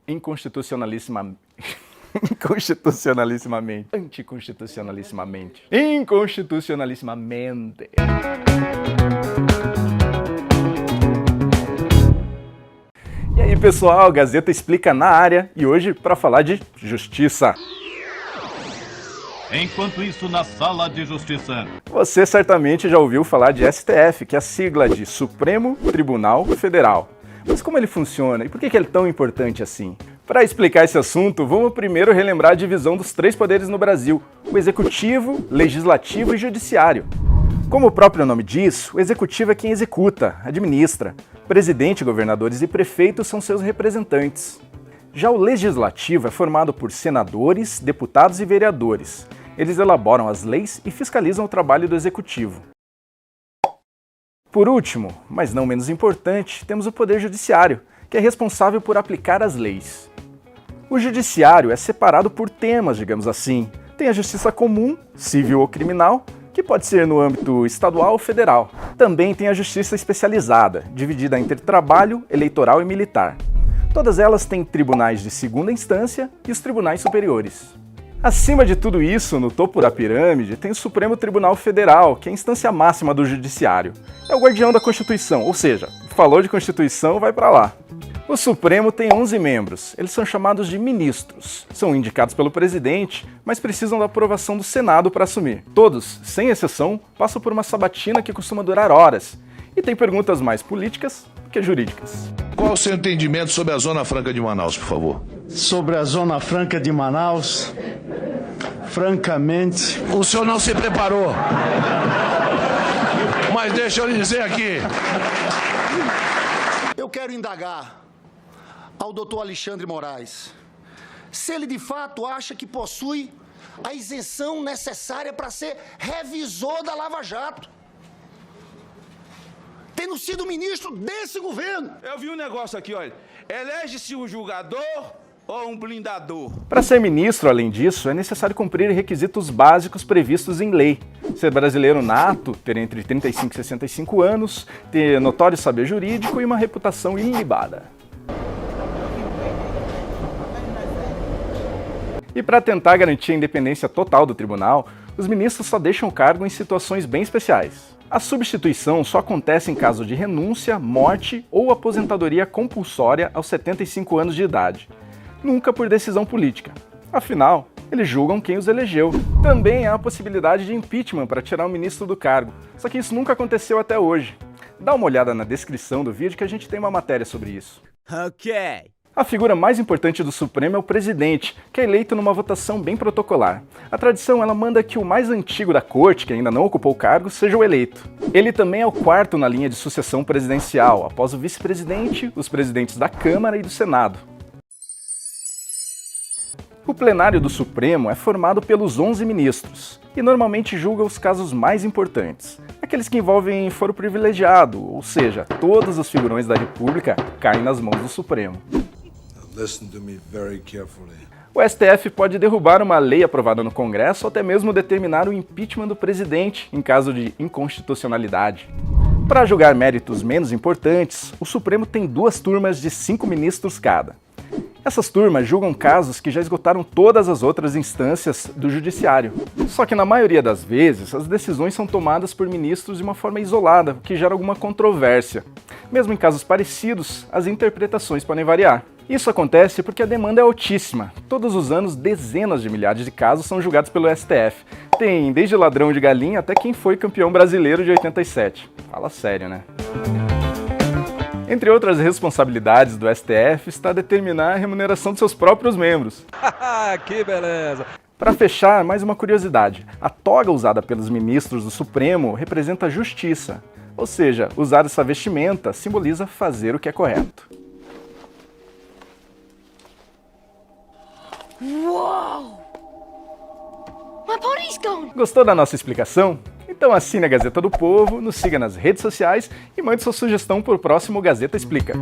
inconstitucionalissimamente. Anticonstitucionalissimamente. Inconstitucionalissimamente. E aí, pessoal, Gazeta Explica na área e hoje para falar de justiça. Enquanto isso, na Sala de Justiça. Você certamente já ouviu falar de STF, que é a sigla de Supremo Tribunal Federal. Mas como ele funciona e por que ele é tão importante assim? Para explicar esse assunto, vamos primeiro relembrar a divisão dos três poderes no Brasil: o Executivo, Legislativo e Judiciário. Como o próprio nome diz, o Executivo é quem executa, administra. Presidente, governadores e prefeitos são seus representantes. Já o Legislativo é formado por senadores, deputados e vereadores. Eles elaboram as leis e fiscalizam o trabalho do Executivo. Por último, mas não menos importante, temos o Poder Judiciário, que é responsável por aplicar as leis. O Judiciário é separado por temas, digamos assim. Tem a Justiça Comum, Civil ou Criminal, que pode ser no âmbito estadual ou federal. Também tem a Justiça Especializada, dividida entre trabalho, eleitoral e militar. Todas elas têm tribunais de segunda instância e os tribunais superiores. Acima de tudo isso, no topo da pirâmide, tem o Supremo Tribunal Federal, que é a instância máxima do Judiciário. É o guardião da Constituição, ou seja, falou de Constituição, vai pra lá. O Supremo tem 11 membros, eles são chamados de ministros. São indicados pelo presidente, mas precisam da aprovação do Senado para assumir. Todos, sem exceção, passam por uma sabatina que costuma durar horas. E tem perguntas mais políticas que jurídicas. Qual o seu entendimento sobre a Zona Franca de Manaus, por favor? Sobre a Zona Franca de Manaus, francamente... O senhor não se preparou. Mas deixa eu lhe dizer aqui. Eu quero indagar ao doutor Alexandre Moraes se ele de fato acha que possui a isenção necessária para ser revisor da Lava Jato, tendo sido ministro desse governo. Eu vi um negócio aqui, olha, elege-se um julgador ou um blindador? Para ser ministro, além disso, é necessário cumprir requisitos básicos previstos em lei. Ser brasileiro nato, ter entre 35 e 65 anos, ter notório saber jurídico e uma reputação ilibada. E para tentar garantir a independência total do tribunal, os ministros só deixam o cargo em situações bem especiais. A substituição só acontece em caso de renúncia, morte ou aposentadoria compulsória aos 75 anos de idade. Nunca por decisão política. Afinal, eles julgam quem os elegeu. Também há a possibilidade de impeachment para tirar o ministro do cargo, só que isso nunca aconteceu até hoje. Dá uma olhada na descrição do vídeo que a gente tem uma matéria sobre isso. Ok. A figura mais importante do Supremo é o presidente, que é eleito numa votação bem protocolar. A tradição ela manda que o mais antigo da corte, que ainda não ocupou o cargo, seja o eleito. Ele também é o quarto na linha de sucessão presidencial, após o vice-presidente, os presidentes da Câmara e do Senado. O plenário do Supremo é formado pelos 11 ministros e normalmente julga os casos mais importantes, aqueles que envolvem foro privilegiado, ou seja, todos os figurões da República caem nas mãos do Supremo. Listen to me very carefully. O STF pode derrubar uma lei aprovada no Congresso ou até mesmo determinar o impeachment do presidente em caso de inconstitucionalidade. Para julgar méritos menos importantes, o Supremo tem 2 turmas de 5 ministros cada. Essas turmas julgam casos que já esgotaram todas as outras instâncias do judiciário. Só que na maioria das vezes, as decisões são tomadas por ministros de uma forma isolada, o que gera alguma controvérsia. Mesmo em casos parecidos, as interpretações podem variar. Isso acontece porque a demanda é altíssima. Todos os anos, dezenas de milhares de casos são julgados pelo STF. Tem desde ladrão de galinha até quem foi campeão brasileiro de 87. Fala sério, né? Entre outras responsabilidades do STF está determinar a remuneração de seus próprios membros. Que beleza! Para fechar, mais uma curiosidade. A toga usada pelos ministros do Supremo representa a justiça. Ou seja, usar essa vestimenta simboliza fazer o que é correto. Uou! My body's gone! Gostou da nossa explicação? Então assine a Gazeta do Povo, nos siga nas redes sociais e mande sua sugestão para o próximo Gazeta Explica.